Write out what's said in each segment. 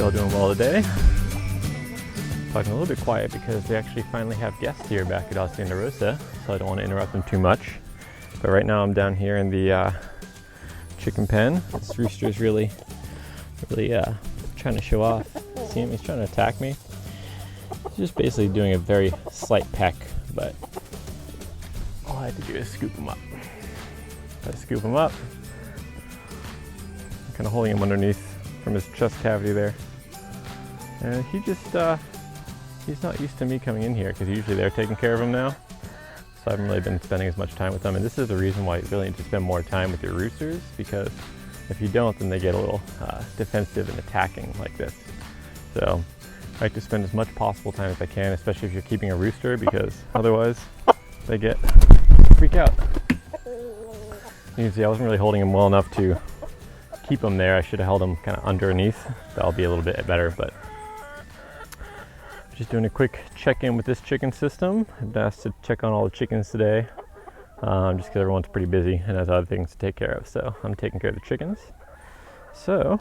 all doing well today. Talking a little bit quiet because we actually finally have guests here back at Hacienda Rosa, so I don't want to interrupt them too much. But right now I'm down here in the chicken pen. This rooster is really trying to show off. See him? He's trying to attack me. He's just basically doing a very slight peck, but all I have to do is scoop him up. I scoop him up. I'm kind of holding him underneath from his chest cavity there. And he just, he's not used to me coming in here because usually they're taking care of him now. So I haven't really been spending as much time with them. And this is the reason why you really need to spend more time with your roosters, because if you don't, then they get a little defensive and attacking like this. So I like to spend as much possible time as I can, especially if you're keeping a rooster, because otherwise they freak out. You can see I wasn't really holding him well enough to keep him there. I should have held him kind of underneath. That'll be a little bit better, but just doing a quick check-in with this chicken system. I've been asked to check on all the chickens today, just because everyone's pretty busy and has other things to take care of. So I'm taking care of the chickens. So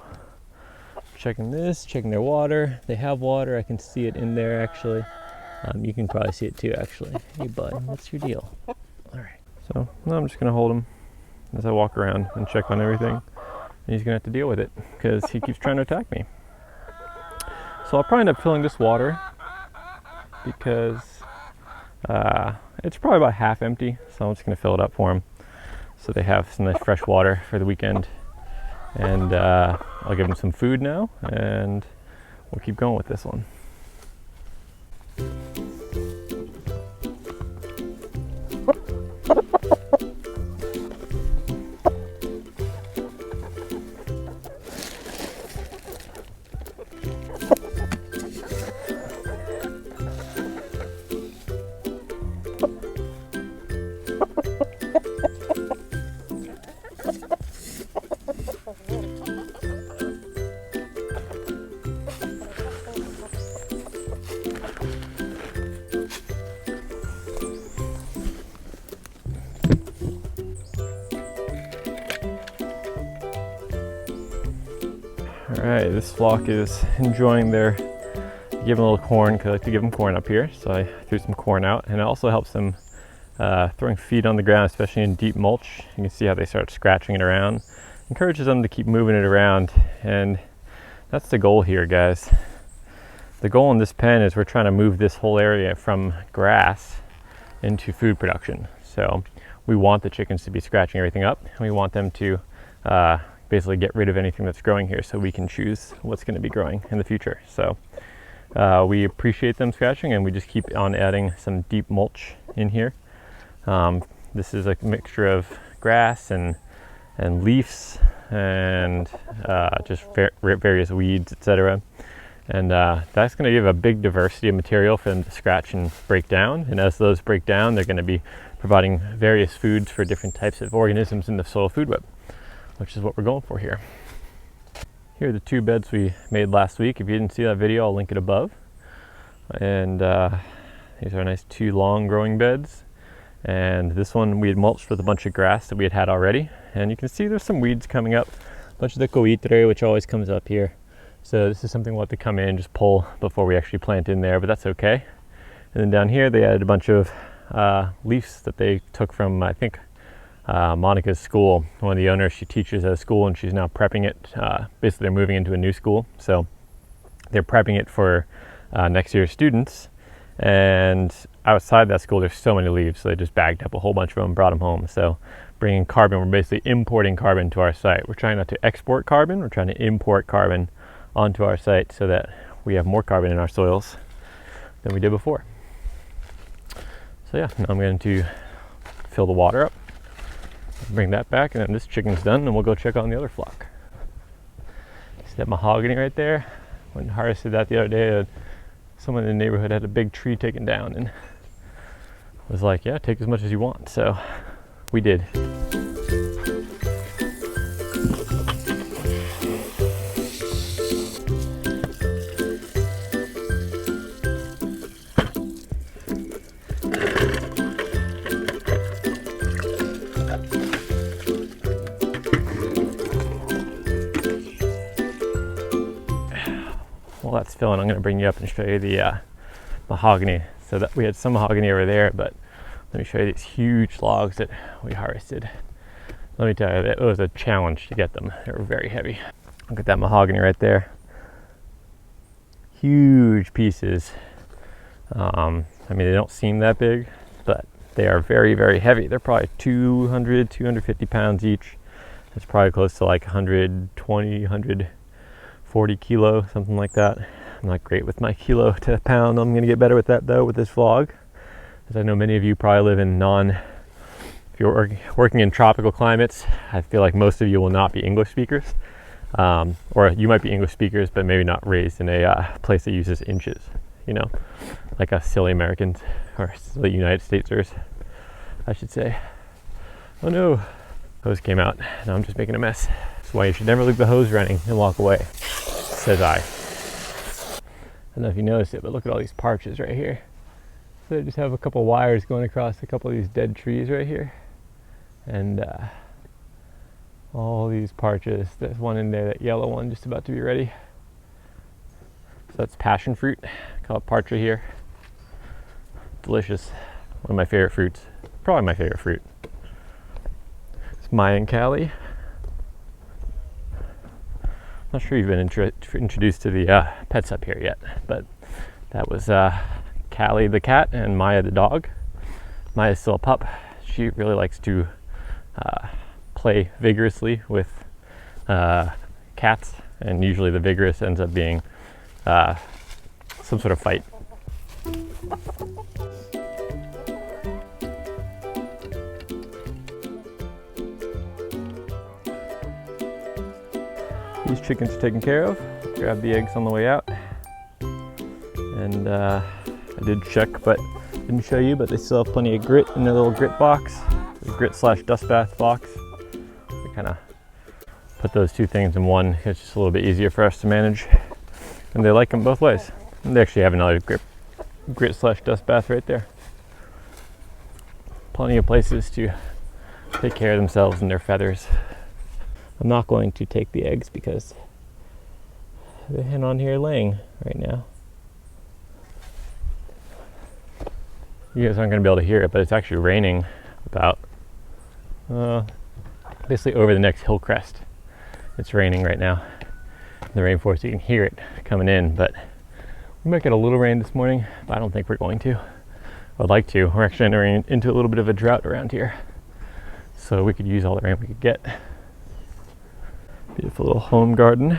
checking this, checking their water. They have water. I can see it in there actually. You can probably see it too actually. Hey bud, what's your deal? All right. So now I'm just gonna hold him as I walk around and check on everything. And he's gonna have to deal with it because he keeps trying to attack me. So I'll probably end up filling this water because it's probably about half empty. So I'm just gonna fill it up for him so they have some nice fresh water for the weekend. And I'll give them some food now and we'll keep going with this one. Alright, this flock is enjoying give them a little corn, because I like to give them corn up here. So I threw some corn out, and it also helps them throwing feed on the ground, especially in deep mulch. You can see how they start scratching it around. Encourages them to keep moving it around, and that's the goal here, guys. The goal in this pen is we're trying to move this whole area from grass into food production. So we want the chickens to be scratching everything up, and we want them to basically get rid of anything that's growing here so we can choose what's going to be growing in the future. So we appreciate them scratching, and we just keep on adding some deep mulch in here. This is a mixture of grass and leaves and just various weeds, etc. And that's going to give a big diversity of material for them to scratch and break down. And as those break down, they're going to be providing various foods for different types of organisms in the soil food web, which is what we're going for here. Here are the 2 beds we made last week. If you didn't see that video, I'll link it above. And these are nice 2 long growing beds. And this one we had mulched with a bunch of grass that we had already. And you can see there's some weeds coming up. A bunch of the coitre, which always comes up here. So this is something we'll have to come in and just pull before we actually plant in there, but that's okay. And then down here they added a bunch of leaves that they took from, I think, Monica's school. One of the owners, she teaches at a school and she's now prepping it. Basically they're moving into a new school, so they're prepping it for next year's students. And outside that school there's so many leaves, so they just bagged up a whole bunch of them and brought them home. So bringing carbon, we're basically importing carbon to our site. We're trying not to export carbon, we're trying to import carbon onto our site so that we have more carbon in our soils than we did before. So yeah, now I'm going to fill the water up, bring that back, and then this chicken's done and we'll go check on the other flock. See that mahogany right there? When harvested that the other day, someone in the neighborhood had a big tree taken down and was like, yeah, take as much as you want. So we did. that's filling, I'm going to bring you up and show you the mahogany. So that we had some mahogany over there, but let me show you these huge logs that we harvested. Let me tell you, it was a challenge to get them. They were very heavy. Look at that mahogany right there. Huge pieces. I mean, they don't seem that big, but they are very, very heavy. They're probably 200, 250 pounds each. It's probably close to like 120, 140 kilo, something like that. I'm not great with my kilo to pound. I'm gonna get better with that though with this vlog, as I know many of you probably live in if you're working in tropical climates, I feel like most of you will not be English speakers. Or you might be English speakers, but maybe not raised in a place that uses inches, you know, like us silly Americans, or silly United Statesers, I should say. Oh no, hose came out. Now I'm just making a mess. That's why you should never leave the hose running and walk away, says I. I don't know if you noticed it, but look at all these parches right here. So I just have a couple wires going across a couple of these dead trees right here. And all these parches. There's one in there, that yellow one, just about to be ready. So that's passion fruit. I call it parcha here. Delicious. One of my favorite fruits. Probably my favorite fruit. It's Mayan Cali. Not sure you've been introduced to the pets up here yet, but that was Callie the cat and Maya the dog. Maya's still a pup. She really likes to play vigorously with cats, and usually the vigorous ends up being some sort of fight. These chickens are taken care of. Grab the eggs on the way out. And I did check, but didn't show you, but they still have plenty of grit in their little grit box. The grit/dust bath box. We kind of put those two things in one. It's just a little bit easier for us to manage. And they like them both ways. And they actually have another grit/dust bath right there. Plenty of places to take care of themselves and their feathers. I'm not going to take the eggs because they're hen on here laying right now. You guys aren't going to be able to hear it, but it's actually raining about basically over the next hill crest. It's raining right now in the rainforest. You can hear it coming in, but we might get a little rain this morning, but I don't think we're going to. I'd like to. We're actually entering into a little bit of a drought around here, so we could use all the rain we could get. Beautiful little home garden.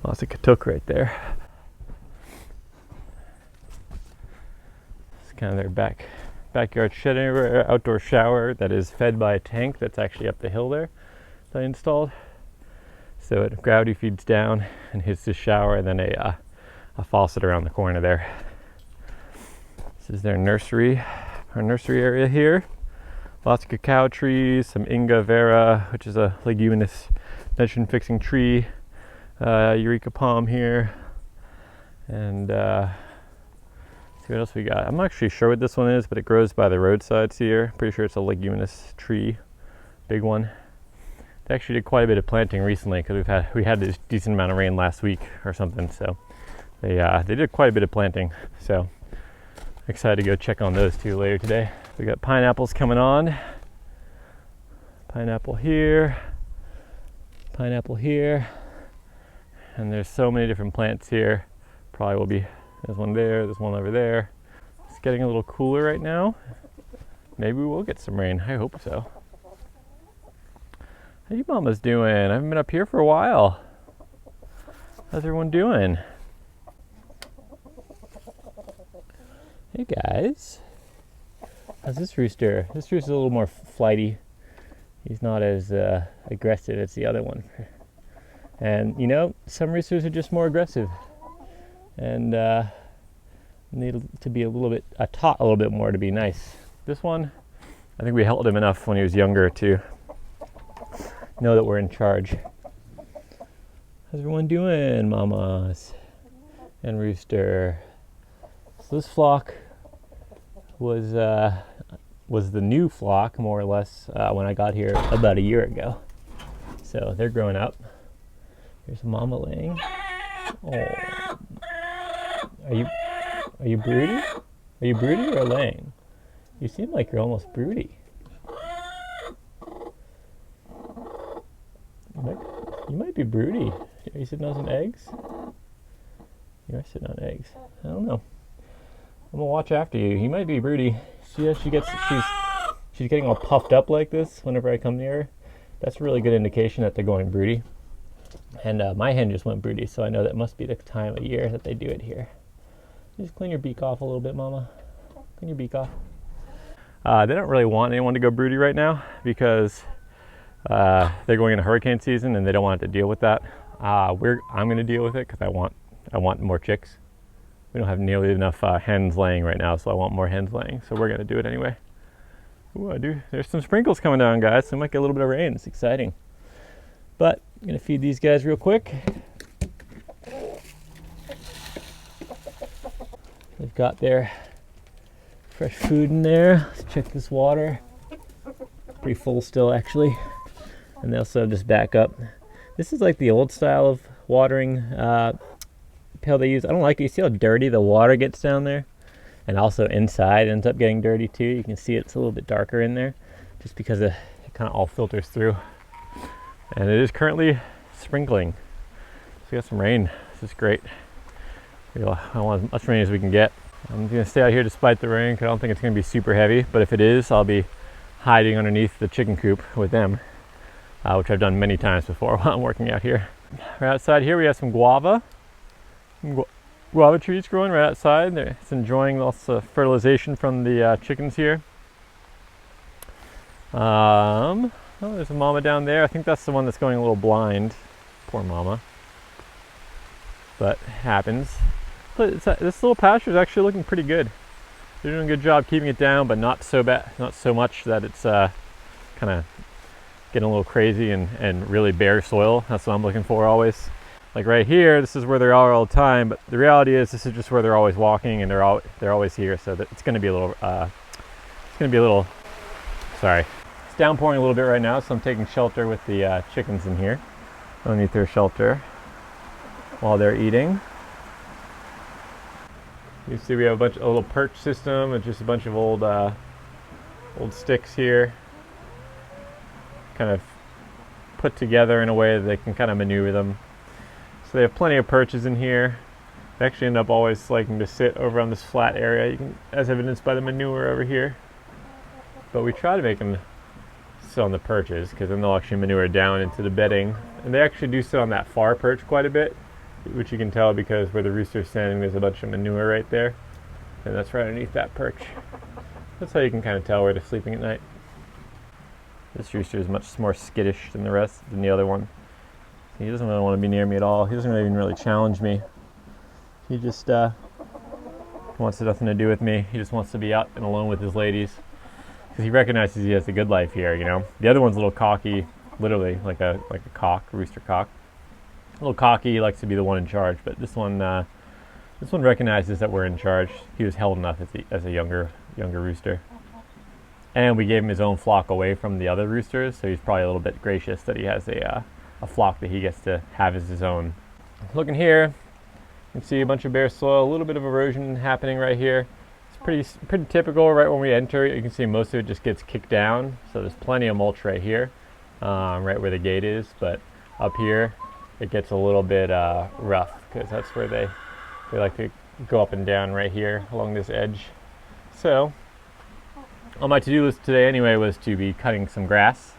Lots of katuk right there. It's kind of their backyard shed area, outdoor shower that is fed by a tank that's actually up the hill there that I installed. So it gravity feeds down and hits the shower, and then a faucet around the corner there. This is their nursery, our nursery area here. Lots of cacao trees, some Inga vera, which is a leguminous nitrogen fixing tree, Eureka palm here, and see what else we got. I'm not actually sure what this one is, but it grows by the roadsides here. Pretty sure it's a leguminous tree, big one. They actually did quite a bit of planting recently because we had this decent amount of rain last week or something. So they did quite a bit of planting. So excited to go check on those too later today. We got pineapples coming on. Pineapple here, and there's so many different plants here. Probably will be, there's one there, there's one over there. It's getting a little cooler right now. Maybe we will get some rain, I hope so. How you mamas doing? I haven't been up here for a while. How's everyone doing? Hey guys. How's this rooster? This rooster's a little more flighty. He's not as aggressive as the other one. And you know, some roosters are just more aggressive and need to be a little bit more to be nice. This one, I think we held him enough when he was younger to know that we're in charge. How's everyone doing, mamas and rooster? So this flock was the new flock, more or less, when I got here about a year ago. So they're growing up. Here's mama laying. Oh, are you broody? Are you broody or laying? You seem like you're almost broody. You might be broody. Are you sitting on some eggs? You are sitting on eggs. I don't know. I'm gonna watch after you. You might be broody. She's getting all puffed up like this whenever I come near her. That's a really good indication that they're going broody. And my hen just went broody, so I know that must be the time of year that they do it here. Just clean your beak off a little bit, Mama. Clean your beak off. They don't really want anyone to go broody right now because they're going into hurricane season and they don't want to deal with that. I'm going to deal with it because I want more chicks. We don't have nearly enough hens laying right now, so I want more hens laying. So we're going to do it anyway. Ooh, there's some sprinkles coming down, guys. So we might get a little bit of rain. It's exciting. But I'm going to feed these guys real quick. They've got their fresh food in there. Let's check this water. Pretty full still, actually. And they also have this backup. This is like the old style of watering pail they use. I don't like it. You see how dirty the water gets down there? And also inside ends up getting dirty too. You can see it's a little bit darker in there just because it kind of all filters through. And it is currently sprinkling. So we got some rain. This is great. I want as much rain as we can get. I'm going to stay out here despite the rain because I don't think it's going to be super heavy. But if it is, I'll be hiding underneath the chicken coop with them, which I've done many times before while I'm working out here. Right outside here we have some guava. Guava trees growing right outside. It's enjoying lots of fertilization from the chickens here. Oh, there's a mama down there. I think that's the one that's going a little blind. Poor mama. But it happens. But this little pasture is actually looking pretty good. They're doing a good job keeping it down, but not so bad, not so much that it's kind of getting a little crazy and really bare soil. That's what I'm looking for always. Like right here, this is where they are all the time, but the reality is this is just where they're always walking and they're always here. So that it's going to be a little, sorry. It's downpouring a little bit right now, so I'm taking shelter with the chickens in here underneath their shelter while they're eating. You see we have a little perch system and just a bunch of old sticks here, kind of put together in a way that they can kind of maneuver them. So they have plenty of perches in here. They actually end up always liking to sit over on this flat area, as evidenced by the manure over here. But we try to make them sit on the perches because then they'll actually manure down into the bedding. And they actually do sit on that far perch quite a bit, which you can tell because where the rooster's standing, there's a bunch of manure right there. And that's right underneath that perch. That's how you can kind of tell where they're sleeping at night. This rooster is much more skittish than the other one. He doesn't really want to be near me at all. He doesn't even really challenge me. He just wants nothing to do with me. He just wants to be out and alone with his ladies. Because he recognizes he has a good life here, you know. The other one's a little cocky, literally like a cock, rooster cock. A little cocky, he likes to be the one in charge, but this one recognizes that we're in charge. He was held enough as a younger rooster. And we gave him his own flock away from the other roosters, so he's probably a little bit gracious that he has a flock that he gets to have as his own. Looking here, you can see a bunch of bare soil, a little bit of erosion happening right here. It's pretty typical right when we enter. You can see most of it just gets kicked down, so there's plenty of mulch right here, right where the gate is, but up here it gets a little bit rough because that's where they like to go up and down right here along this edge. So on my to-do list today anyway was to be cutting some grass,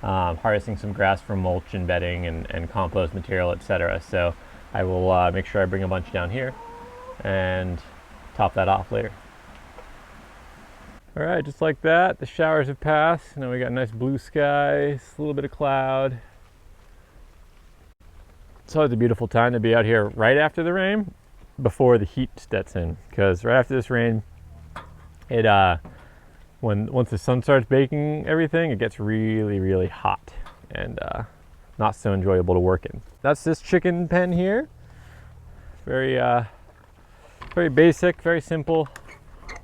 harvesting some grass from mulch and bedding and compost material, etc. So I will make sure I bring a bunch down here and top that off later. All right, just like that, the showers have passed. Now we got nice blue skies, a little bit of cloud. It's always a beautiful time to be out here right after the rain, before the heat sets in. Because right after this rain, once the sun starts baking everything, it gets really, really hot and not so enjoyable to work in. That's this chicken pen here. Very basic, very simple.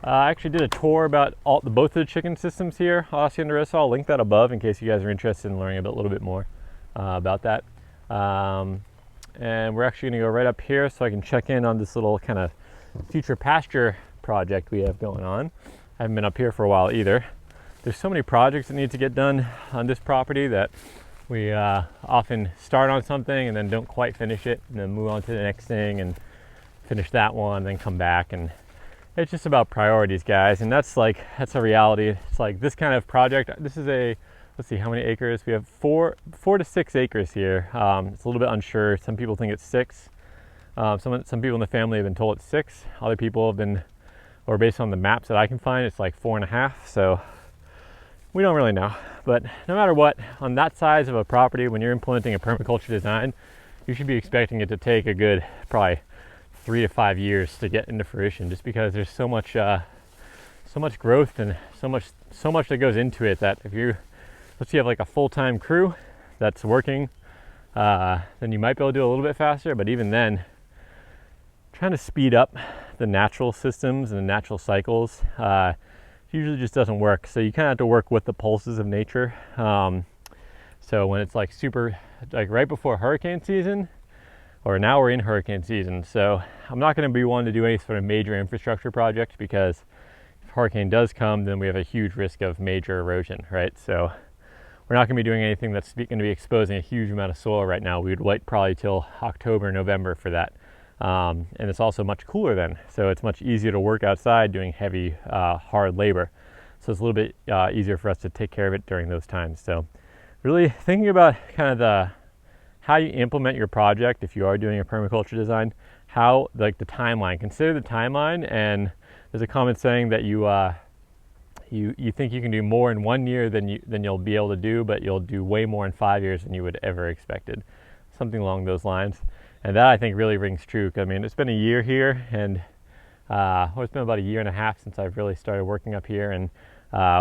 I actually did a tour about both of the chicken systems here, Hacienda Rosa. I'll link that above in case you guys are interested in learning a little bit more about that. and we're actually gonna go right up here so I can check in on this little kind of future pasture project we have going on. I haven't been up here for a while either. There's so many projects that need to get done on this property that we often start on something and then don't quite finish it, and then move on to the next thing and finish that one, then come back. And it's just about priorities, guys, and that's a reality. It's like this kind of project, this is a, let's see how many acres we have. 4 to 6 acres here. It's a little bit unsure. Some people think it's 6. Some people in the family have been told it's 6. Other people have been, or based on the maps that I can find, it's like 4.5. So we don't really know. But no matter what, on that size of a property, when you're implementing a permaculture design, you should be expecting it to take a good probably 3 to 5 years to get into fruition, just because there's so much growth and so much that goes into it, that if you, let's say you have like a full-time crew that's working, then you might be able to do a little bit faster. But even then, trying to speed up the natural systems and the natural cycles usually just doesn't work. So you kind of have to work with the pulses of nature. So when it's like super, like right before hurricane season, or now we're in hurricane season, so I'm not going to be one to do any sort of major infrastructure project, because if hurricane does come, then we have a huge risk of major erosion, right? So we're not going to be doing anything that's going to be exposing a huge amount of soil right now. We would wait probably till October, November for that. And it's also much cooler then, so it's much easier to work outside doing heavy, hard labor. So it's a little bit easier for us to take care of it during those times. So really thinking about kind of how you implement your project if you are doing a permaculture design, how, like, the timeline. Consider the timeline, and there's a common saying that you think you can do more in 1 year than you'll be able to do, but you'll do way more in 5 years than you would ever expected. Something along those lines. And that, I think, really rings true. I mean, it's been a year here, and it's been about 1.5 years since I've really started working up here, and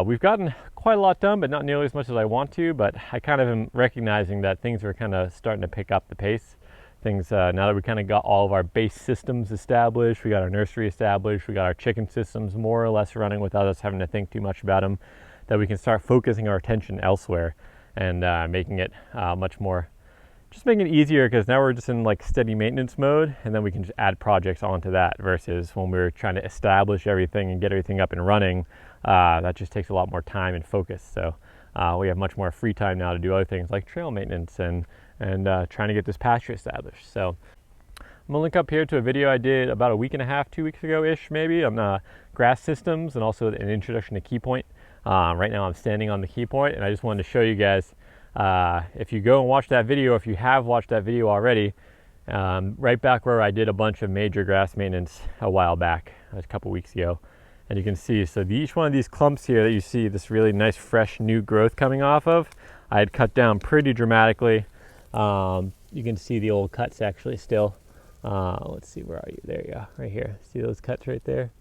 we've gotten quite a lot done, but not nearly as much as I want to. But I kind of am recognizing that things are kind of starting to pick up the pace. Things, now that we kind of got all of our base systems established, we got our nursery established, we got our chicken systems more or less running without us having to think too much about them, that we can start focusing our attention elsewhere and making it much more, just making it easier, because now we're just in like steady maintenance mode, and then we can just add projects onto that, versus when we were trying to establish everything and get everything up and running. That just takes a lot more time and focus. So we have much more free time now to do other things like trail maintenance and trying to get this pasture established. So I'm gonna link up here to a video I did about 1.5 weeks, 2 weeks ago-ish maybe, on grass systems, and also an introduction to key point. Right now I'm standing on the key point, and I just wanted to show you guys, if you go and watch that video, if you have watched that video already, right back where I did a bunch of major grass maintenance a while back, a couple weeks ago. And you can see, so each one of these clumps here that you see this really nice fresh new growth coming off of, I had cut down pretty dramatically. You can see the old cuts actually still. Let's see, where are you? There you go, right here. See those cuts right there?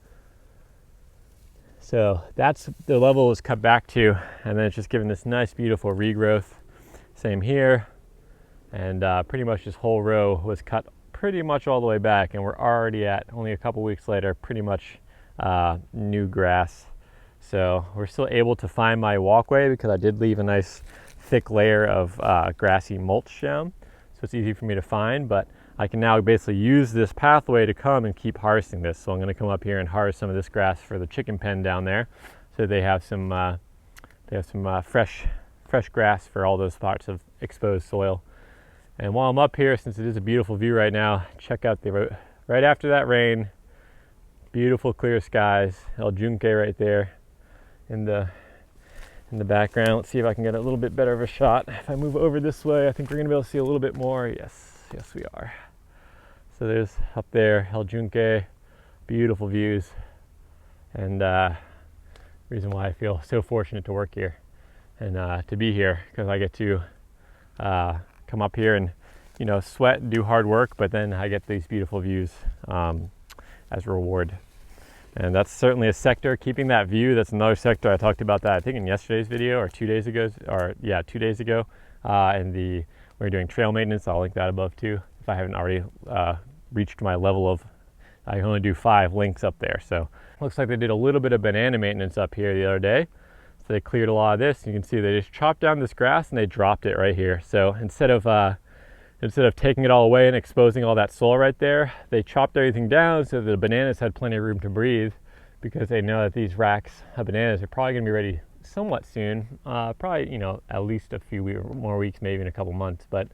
So that's the level it was cut back to, and then it's just given this nice beautiful regrowth. Same here, and pretty much this whole row was cut pretty much all the way back, and we're already at, only a couple weeks later, pretty much new grass. So we're still able to find my walkway, because I did leave a nice thick layer of grassy mulch down, so it's easy for me to find. But I can now basically use this pathway to come and keep harvesting this. So I'm going to come up here and harvest some of this grass for the chicken pen down there, so they have some fresh grass for all those parts of exposed soil. And while I'm up here, since it is a beautiful view right now, check out the road right after that rain. Beautiful clear skies, El Junque right there in the background. Let's see if I can get a little bit better of a shot. If I move over this way, I think we're gonna be able to see a little bit more. Yes we are. So there's up there El Junque, beautiful views, and reason why I feel so fortunate to work here and to be here, because I get to come up here and, you know, sweat and do hard work, but then I get these beautiful views as a reward. And that's certainly a sector, keeping that view. That's another sector. I talked about that, I think, in yesterday's video, or 2 days ago, or 2 days ago. And we're doing trail maintenance. I'll link that above too, if I haven't already reached my level of, I can only do 5 links up there. So looks like they did a little bit of banana maintenance up here the other day. So they cleared a lot of this. You can see they just chopped down this grass and they dropped it right here. So instead of instead of taking it all away and exposing all that soil right there, they chopped everything down so the bananas had plenty of room to breathe, because they know that these racks of bananas are probably going to be ready somewhat soon. Probably, you know, at least a few more weeks, maybe in a couple months, but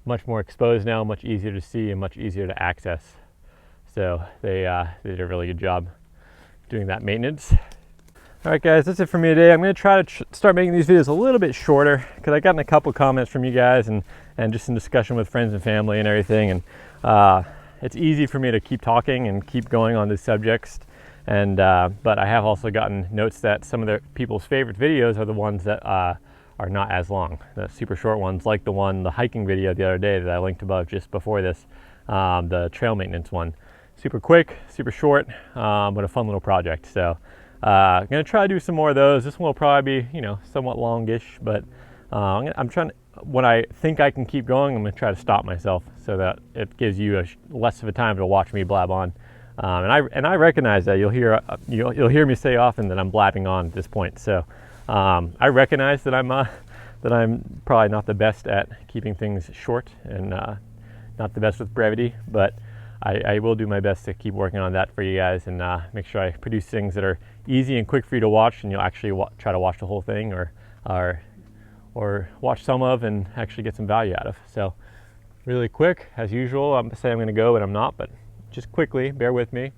much more exposed now, much easier to see and much easier to access. So they did a really good job doing that maintenance. All right, guys, that's it for me today. I'm going to try to start making these videos a little bit shorter, because I gotten a couple comments from you guys and just in discussion with friends and family and everything. And it's easy for me to keep talking and keep going on these subjects. And but I have also gotten notes that some of the people's favorite videos are the ones that are not as long, the super short ones, like the hiking video the other day that I linked above just before this, the trail maintenance one. Super quick, super short, but a fun little project. So I'm gonna try to do some more of those. This one will probably be, you know, somewhat longish, but I'm trying to, when I think I can keep going, I'm gonna try to stop myself so that it gives you less of a time to watch me blab on. And I recognize that you'll hear me say often that I'm blabbing on at this point. So I recognize that I'm probably not the best at keeping things short and not the best with brevity, but I will do my best to keep working on that for you guys and make sure I produce things that are easy and quick for you to watch, and you'll actually try to watch the whole thing or watch some of and actually get some value out of. So really quick, as usual, I'm saying I'm going to go, but I'm not, but just quickly, bear with me.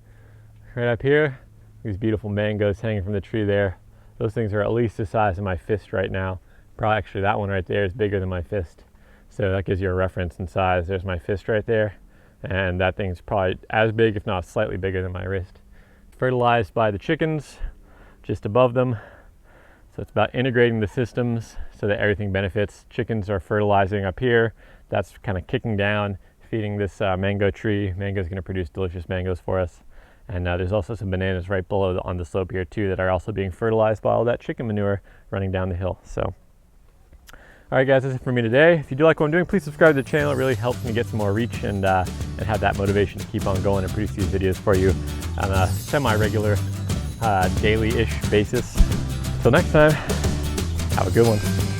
Right up here, these beautiful mangoes hanging from the tree there. Those things are at least the size of my fist right now. Probably actually that one right there is bigger than my fist. So that gives you a reference in size. There's my fist right there. And that thing's probably as big, if not slightly bigger than my wrist. Fertilized by the chickens just above them. So it's about integrating the systems so that everything benefits. Chickens are fertilizing up here. That's kind of kicking down, feeding this mango tree. Mango is going to produce delicious mangoes for us. And there's also some bananas right below on the slope here too that are also being fertilized by all that chicken manure running down the hill. So, all right, guys, that's it for me today. If you do like what I'm doing, please subscribe to the channel. It really helps me get some more reach and have that motivation to keep on going and produce these videos for you on a semi-regular, daily-ish basis. Until next time, have a good one.